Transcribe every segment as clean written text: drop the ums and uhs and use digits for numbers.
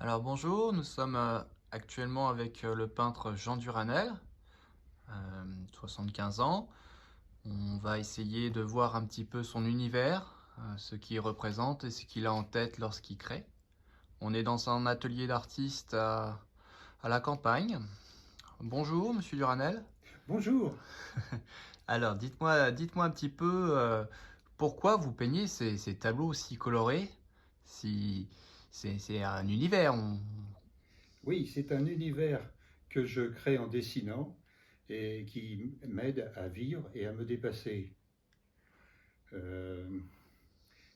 Alors bonjour, nous sommes actuellement avec le peintre Jean Duranel, 75 ans. On va essayer de voir un petit peu son univers, ce qu'il représente et ce qu'il a en tête lorsqu'il crée. On est dans un atelier d'artiste à la campagne. Bonjour Monsieur Duranel. Bonjour. Alors dites-moi un petit peu pourquoi vous peignez ces tableaux aussi colorés. Si, c'est un univers. Oui, c'est un univers que je crée en dessinant et qui m'aide à vivre et à me dépasser. Euh,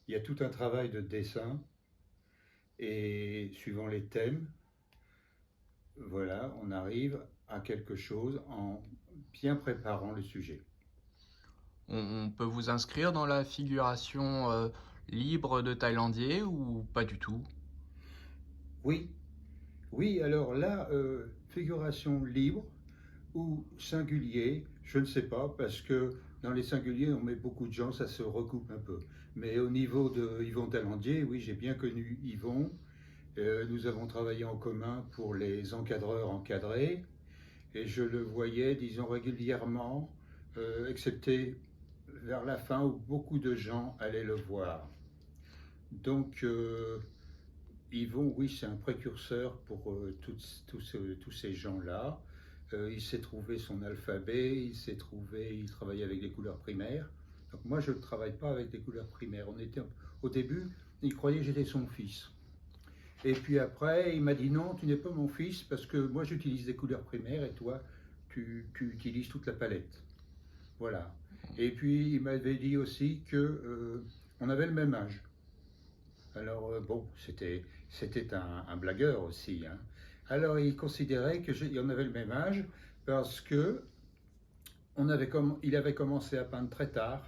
il y a tout un travail de dessin et suivant les thèmes, voilà, on arrive à quelque chose en bien préparant le sujet. On peut vous inscrire dans la figuration libre de Thaïlandier ou pas du tout? Oui, oui, alors là, figuration libre ou singulier, je ne sais pas, parce que dans les singuliers, on met beaucoup de gens, ça se recoupe un peu. Mais au niveau de Yvon Talandier, oui, j'ai bien connu Yvon. Nous avons travaillé en commun pour les encadreurs encadrés, et je le voyais, disons, régulièrement, excepté vers la fin où beaucoup de gens allaient le voir. Donc, Yvon, oui, c'est un précurseur pour tous ces gens-là. Il s'est trouvé son alphabet, il travaillait avec des couleurs primaires. Donc moi, je ne travaille pas avec des couleurs primaires. Au début, il croyait que j'étais son fils. Et puis après, il m'a dit non, tu n'es pas mon fils parce que moi, j'utilise des couleurs primaires et toi, tu utilises toute la palette. Voilà. Et puis, il m'avait dit aussi que on avait le même âge. Alors, bon, c'était un blagueur aussi, hein. Alors, il considérait qu'on avait le même âge parce que il avait commencé à peindre très tard.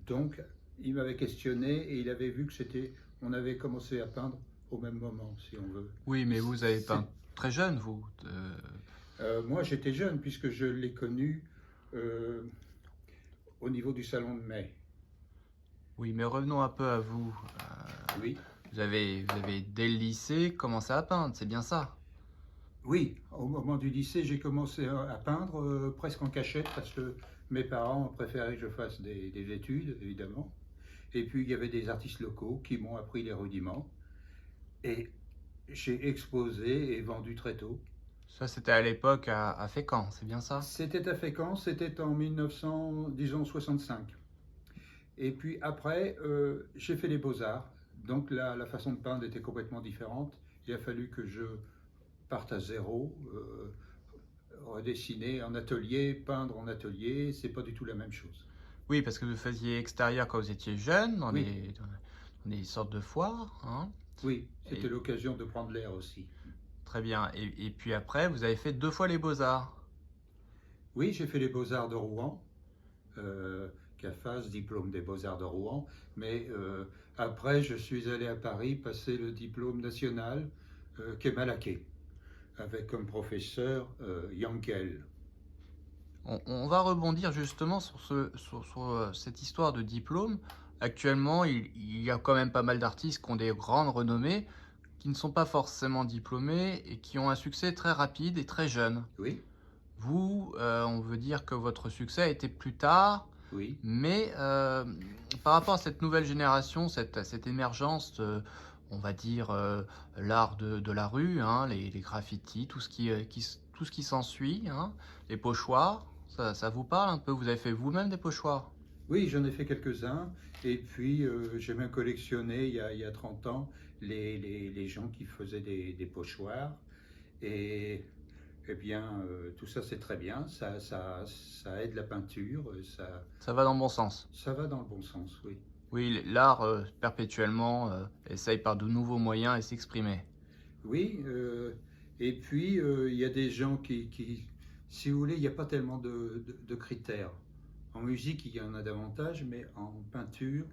Donc, il m'avait questionné et il avait vu on avait commencé à peindre au même moment, si on veut. Oui, mais vous avez C'est- peint très jeune, vous. Moi, j'étais jeune puisque je l'ai connu euh, au niveau du salon de mai. Oui, mais revenons un peu à vous. Oui, Vous avez dès le lycée commencé à peindre, c'est bien ça? oui, au moment du lycée, j'ai commencé à peindre presque en cachette parce que mes parents préféraient que je fasse des études, évidemment. Et puis il y avait des artistes locaux qui m'ont appris les rudiments. Et j'ai exposé et vendu très tôt. Ça, c'était à l'époque à Fécamp, c'est bien ça? C'était à Fécamp, c'était en 1900, disons 65. Et puis après, j'ai fait les beaux-arts. Donc la façon de peindre était complètement différente. Il a fallu que je parte à zéro, redessiner en atelier, peindre en atelier, c'est pas du tout la même chose. Oui, parce que vous faisiez extérieur quand vous étiez jeune, Oui, dans des sortes de foires, hein? oui, c'était Et l'occasion de prendre l'air aussi. très bien. Et puis après, vous avez fait deux fois les beaux-arts. Oui, j'ai fait les beaux-arts de Rouen, euh, CAFAS, diplôme des beaux-arts de Rouen, mais après je suis allé à Paris passer le diplôme national qu'est Malaquais, avec comme professeur Yankel. On va rebondir justement sur cette histoire de diplôme. Actuellement, il y a quand même pas mal d'artistes qui ont des grandes renommées, qui ne sont pas forcément diplômés et qui ont un succès très rapide et très jeune. Oui, Vous, on veut dire que votre succès a été plus tard, oui, mais par rapport à cette nouvelle génération, cette émergence, on va dire l'art de la rue, hein, les graffitis, tout ce qui s'ensuit, hein, les pochoirs, ça vous parle un peu? Vous avez fait vous-même des pochoirs? oui, j'en ai fait quelques-uns, et puis j'ai même collectionné il y a 30 ans les gens qui faisaient des pochoirs, et eh bien, tout ça c'est très bien, ça aide la peinture, Ça va dans le bon sens. ça va dans le bon sens, oui. Oui, l'art perpétuellement essaye par de nouveaux moyens et s'exprimer. Oui, et puis il y a des gens si vous voulez, il n'y a pas tellement de critères. En musique, il y en a davantage, mais en peinture,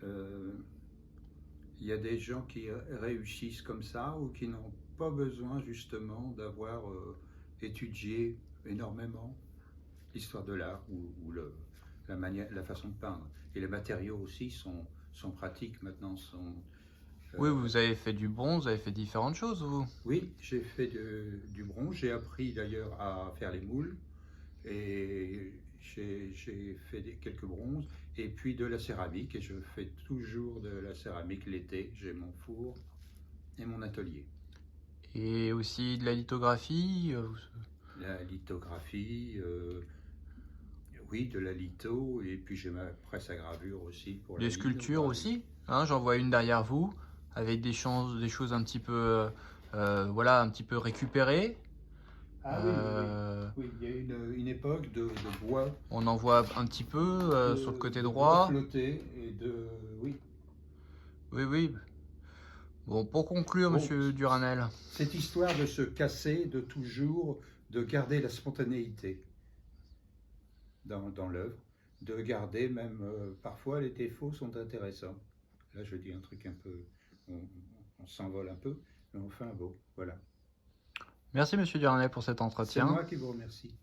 euh, il y a des gens qui réussissent comme ça ou qui n'ont pas besoin justement d'avoir étudié énormément l'histoire de l'art ou la façon de peindre. Et les matériaux aussi sont pratiques maintenant, Oui, vous avez fait du bronze, vous avez fait différentes choses, vous. Oui, j'ai fait du bronze. J'ai appris d'ailleurs à faire les moules et j'ai fait quelques bronzes et puis de la céramique. Et je fais toujours de la céramique l'été. J'ai mon four et mon atelier. Et aussi de la lithographie. La lithographie, oui, de la litho, et puis j'ai ma presse à gravure aussi pour la Des sculptures lithogravure. aussi, hein, j'en vois une derrière vous, avec des choses un petit peu, voilà, un petit peu récupérées. Ah oui, oui, oui. Euh, Oui, il y a une époque de bois, on en voit un petit peu sur le côté de bois droit. flotté et de... Oui. Oui, oui. Bon, pour conclure, Bon, Monsieur Duranel, cette histoire de se casser, de toujours, de garder la spontanéité dans l'œuvre, de garder même, parfois les défauts sont intéressants. Là, je dis un truc un peu, on, on s'envole un peu, mais enfin bon, voilà. merci Monsieur Duranel pour cet C'est entretien. moi qui vous remercie.